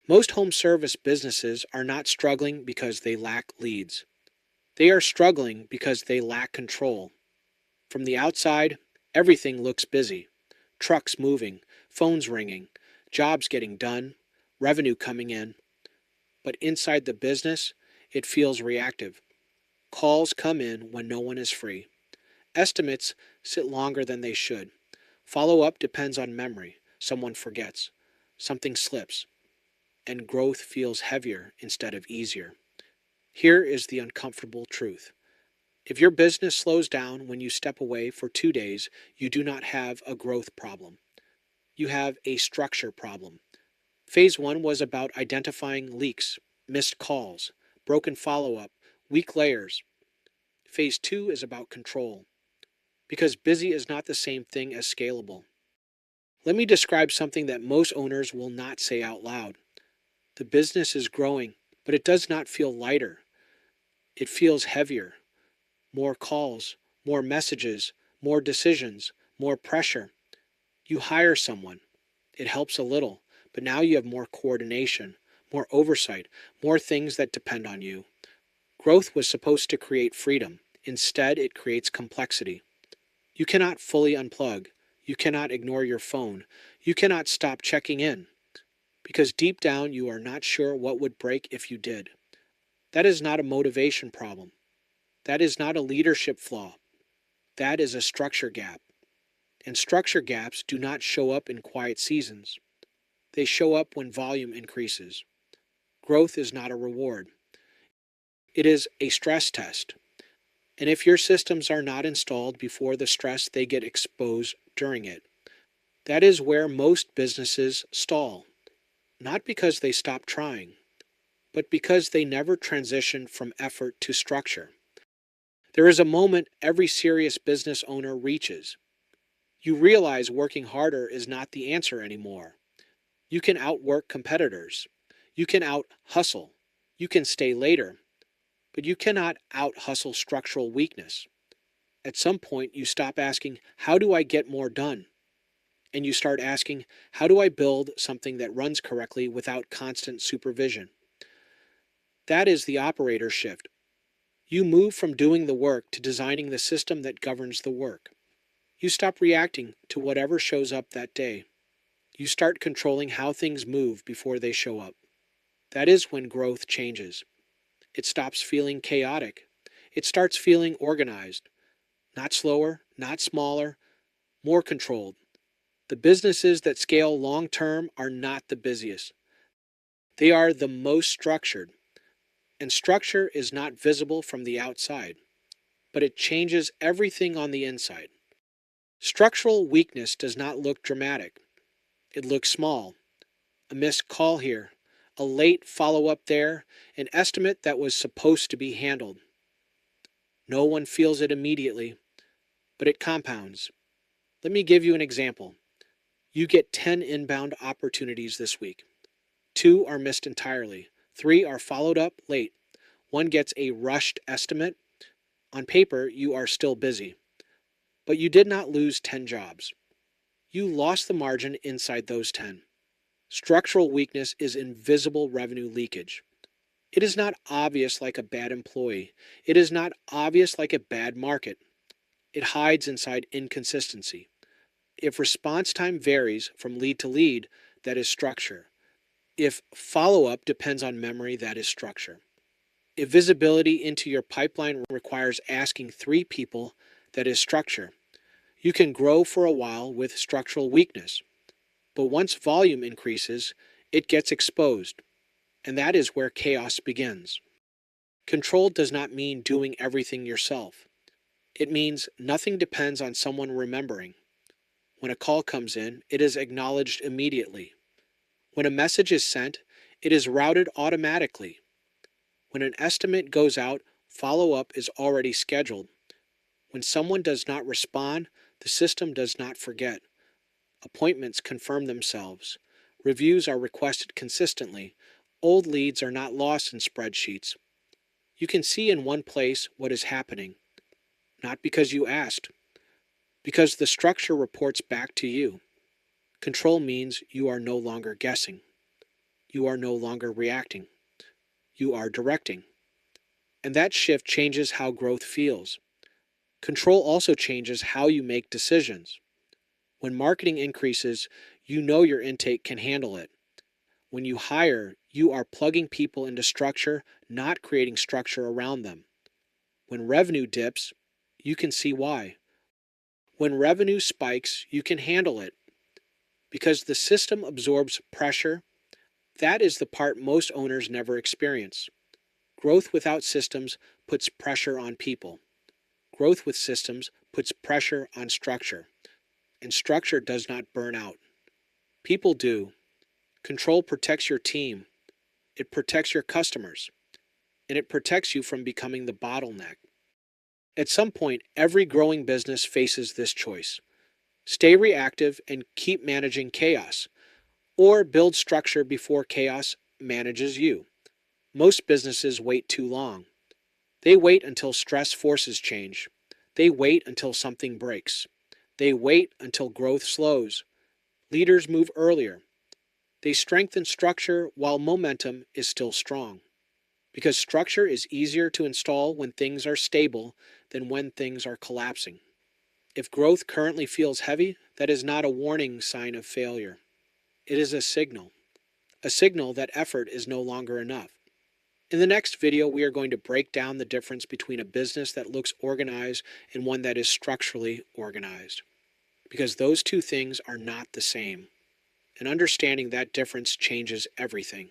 Most home service businesses are not struggling because they lack leads. They are struggling because they lack control. From the outside, everything looks busy. Trucks moving, phones ringing, jobs getting done, revenue coming in. But inside the business, it feels reactive. Calls come in when no one is free. Estimates sit longer than they should. Follow up depends on memory. Someone forgets. Something slips. And growth feels heavier instead of easier. Here is the uncomfortable truth. If your business slows down when you step away for 2 days, you do not have a growth problem. You have a structure problem. Phase 1 was about identifying leaks, missed calls, broken follow-up, weak layers. Phase 2 is about control, because busy is not the same thing as scalable. Let me describe something that most owners will not say out loud. The business is growing, but it does not feel lighter. It feels heavier. More calls, more messages, more decisions, more pressure. You hire someone. It helps a little, but now you have more coordination, more oversight, more things that depend on you. Growth was supposed to create freedom. Instead, it creates complexity. You cannot fully unplug. You cannot ignore your phone. You cannot stop checking in. Because deep down, you are not sure what would break if you did. That is not a motivation problem. That is not a leadership flaw. That is a structure gap. And structure gaps do not show up in quiet seasons. They show up when volume increases. Growth is not a reward. It is a stress test. And if your systems are not installed before the stress, they get exposed during it. That is where most businesses stall. Not because they stop trying, but because they never transition from effort to structure. There is a moment every serious business owner reaches. You realize working harder is not the answer anymore. You can outwork competitors. You can out-hustle. You can stay later. But you cannot out-hustle structural weakness. At some point, you stop asking, how do I get more done? And you start asking, how do I build something that runs correctly without constant supervision? That is the operator shift. You move from doing the work to designing the system that governs the work. You stop reacting to whatever shows up that day. You start controlling how things move before they show up. That is when growth changes. It stops feeling chaotic. It starts feeling organized. Not slower, not smaller, more controlled. The businesses that scale long term are not the busiest. They are the most structured. And structure is not visible from the outside, but it changes everything on the inside. Structural weakness does not look dramatic. It looks small. A missed call here, a late follow-up there, an estimate that was supposed to be handled. No one feels it immediately, but it compounds. Let me give you an example. You get 10 inbound opportunities this week. 2 are missed entirely. 3 are followed up late. 1 gets a rushed estimate. On paper, you are still busy. But you did not lose 10 jobs. You lost the margin inside those 10. Structural weakness is invisible revenue leakage. It is not obvious like a bad employee. It is not obvious like a bad market. It hides inside inconsistency. If response time varies from lead to lead, that is structure. If follow-up depends on memory, that is structure. If visibility into your pipeline requires asking 3 people, that is structure. You can grow for a while with structural weakness. But once volume increases, it gets exposed. And that is where chaos begins. Control does not mean doing everything yourself. It means nothing depends on someone remembering. When a call comes in, it is acknowledged immediately. When a message is sent, it is routed automatically. When an estimate goes out, follow-up is already scheduled. When someone does not respond, the system does not forget. Appointments confirm themselves. Reviews are requested consistently. Old leads are not lost in spreadsheets. You can see in one place what is happening. Not because you asked, because the structure reports back to you. Control means you are no longer guessing. you are no longer reacting. You are directing. And that shift changes how growth feels. Control also changes how you make decisions. When marketing increases, you know your intake can handle it. When you hire, you are plugging people into structure, not creating structure around them. When revenue dips, you can see why. When revenue spikes, you can handle it. Because the system absorbs pressure, that is the part most owners never experience. Growth without systems puts pressure on people. Growth with systems puts pressure on structure. And structure does not burn out. People do. Control protects your team. It protects your customers. And it protects you from becoming the bottleneck. At some point, every growing business faces this choice. Stay reactive and keep managing chaos, or build structure before chaos manages you. Most businesses wait too long. They wait until stress forces change. They wait until something breaks. They wait until growth slows. Leaders move earlier. They strengthen structure while momentum is still strong. Because structure is easier to install when things are stable than when things are collapsing. If growth currently feels heavy, that is not a warning sign of failure. It is a signal that effort is no longer enough. In the next video, we are going to break down the difference between a business that looks organized and one that is structurally organized. Because those two things are not the same. And understanding that difference changes everything.